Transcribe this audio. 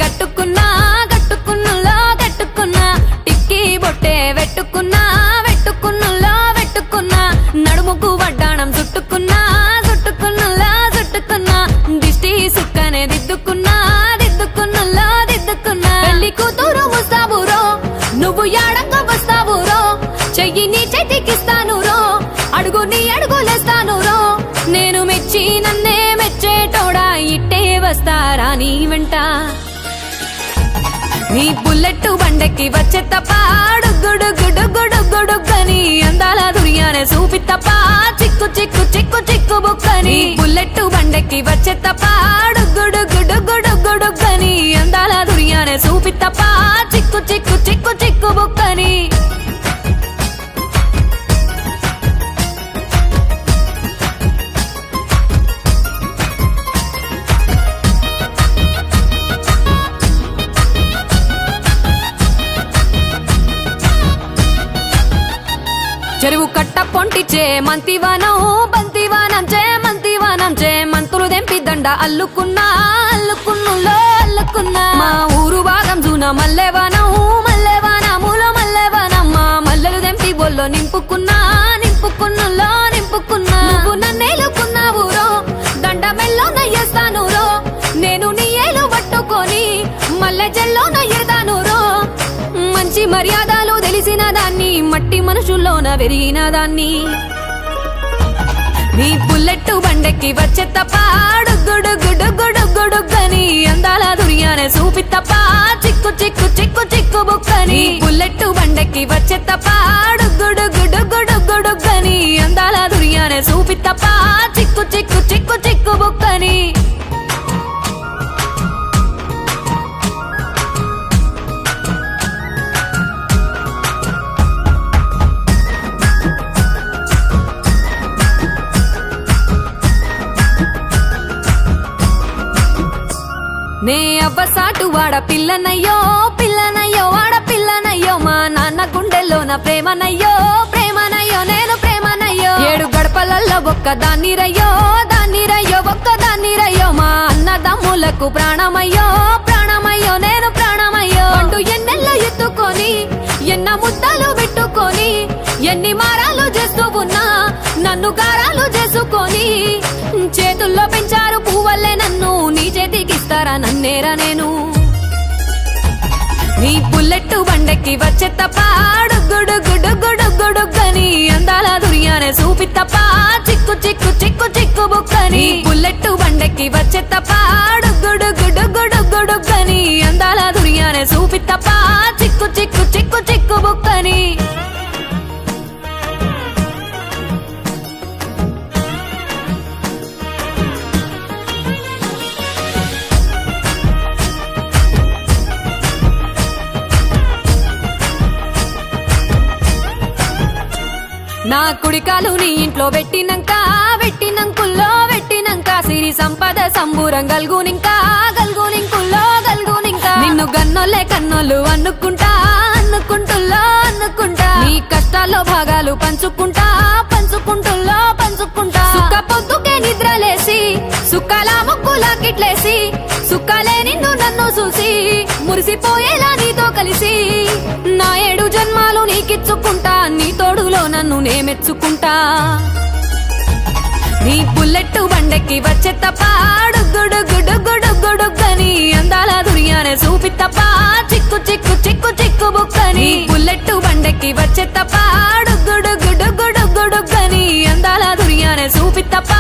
కట్టుకున్నా కట్టుకున్నులో కట్టుకున్నా టిక్కీ బొట్టే వెట్టుకున్నా వెట్టుకున్నులో వెట్టుకున్నా నడుముకు వడ్డాణం చుట్టుకున్నా చుట్టుకున్నులో చుట్టుకున్నా దిష్టి సుక్కనే దిద్దుకున్నా దిద్దుకున్నులో దిద్దుకున్నా పెళ్లి కూతురు వస్తావురో నువ్వు యాడంగా వస్తావురో చెయ్యి నీ చేతికిస్తాను రో అడుగు నీ అడుగులేస్తాను రో నేను మెచ్చి నన్నే మెచ్చేటోడా ఇట్టే వస్తారా నీ వెంట నీ బుల్లెట్ బండెక్కి వచ్చే తప్ప గుడుగుడుగుడుగుడుగుడుగని అందాల దునియానే చూపి తప్ప చిక్కు చిక్కు చిక్కు చిక్కు బుక్కని బుల్లెట్ బండెక్కి వచ్చే తప్ప గుడుగుడుగుడుగుడుగని అందాల దునియానే చూపి తప్ప చిక్కు చిక్కు చిక్కు చిక్కు బుక్కని చెరువు కట్ట పొంటిచే మంతివానం బంతివానం చే మంతివానం చే మంతులు దెంపి దండ అల్లుకున్నా అల్లుకున్నులో అల్లుకున్నా మా ఊరు భాగం జూన మల్లెవానం మల్లెవానములో మల్లెవానం మా మల్లెలు దెంపి బొల్లో నింపుకున్నా నింపుకున్నులో నింపుకున్నా నువ్వు నన్నేలుకున్నావు రో దండ మెల్లో నయ్యేస్తాను రో నేను నీ ఏలు పట్టుకొని మల్లె జల్లో నయ్యేదాను రో మంచి మర్యాదలు తెలిసిన దాన్ని మట్టి మనుషుల్లోన పెరిగిన దాన్ని నీ బుల్లెట్ బండెక్కి వచ్చే తప్ప గుడుగుడుగుడుగుడుగని అందాల దునియానే చూపి తప్ప చిక్కు చిక్కు చిక్కు చిక్కు బుక్కని బుల్లెట్ బండెక్కి వచ్చే తప్ప గుడుగుడుగుడుగుడుగని అందాల దునియానే చూపి తప్ప చిక్కు చిక్కు చిక్కు చిక్కు బుక్కని నే అవ్వసాటు వాడ పిల్లనయ్యో పిల్లనయ్యో వాడ పిల్లనయ్యో మా నాన్న గుండెల్లోన ప్రేమనయ్యో ప్రేమనయ్యో నేను ప్రేమనయ్యో 7 గడపలల్లో ఒక్కదాన్ని రయ్యో దాన్ని రయ్యో ఒక్కదాన్ని రయ్యో మా అన్నదమ్ములకు ప్రాణమయ్యో ప్రాణమయ్యో నేను ప్రాణమయ్యో అంటూ ఎన్నెల్లో ఎత్తుకొని ఎన్న ముద్దలు పెట్టుకొని ఎన్ని మారాలు చేస్తూ ఉన్నా నన్ను గారాలు చేసుకొని చేతుల్లో పెంచారు పువ్వల్లే నన్ను నీ చేతికిస్తారా నన్నేరా నేను నీ బుల్లెట్ బండెక్కి వచ్చే తప్ప గుడుగుడుగుడుగుడుగని అందాల దునియానే చూపి తప్ప చిక్కు చిక్కు చిక్కు చిక్కు బుక్కని బుల్లెట్ బండెక్కి వచ్చే తప్ప గుడుగుడుగుడుగుడుగని అందాల దునియానే చూపి తప్ప చిక్కు చిక్కు చిక్కు చిక్కు బుక్కని నా కుడికాలు నీ ఇంట్లో పెట్టినంకుల్లో పెట్టినంక సిరి సంపద సంబూరం గల్గునింకా గల్గునింకుల్లో గల్గునింకా నిన్ను గన్నోలే కన్నోళ్ళు అనుకుంటా అనుకుంటుల్లో అనుకుంటా నీ కష్టాల్లో భాగాలు పంచుకుంటా పంచుకుంటుల్లో పంచుకుంటా సుఖ పొద్దుకే నిద్రలేసి సుఖాల ముక్కులా కిట్లేసి సుఖాలే నిన్ను నన్ను చూసి మురిసిపోయేలా నీతో కలిసి నా 7 జన్మాలు నీకిచ్చుకుంటా నీ తోడులో నన్ను నే మెచ్చుకుంటా నీ బుల్లెట్ బండెక్కి వచ్చే తప్ప గుడుగుడుగుడుగుడుగని అందాల దునియానే చూపి తప్ప చిక్కు చిక్కు చిక్కు చిక్కు బుక్కని బుల్లెట్ బండెక్కి వచ్చే తప్ప గుడుగుడుగుడుగుడుగని అందాల దునియానే చూపి తప్ప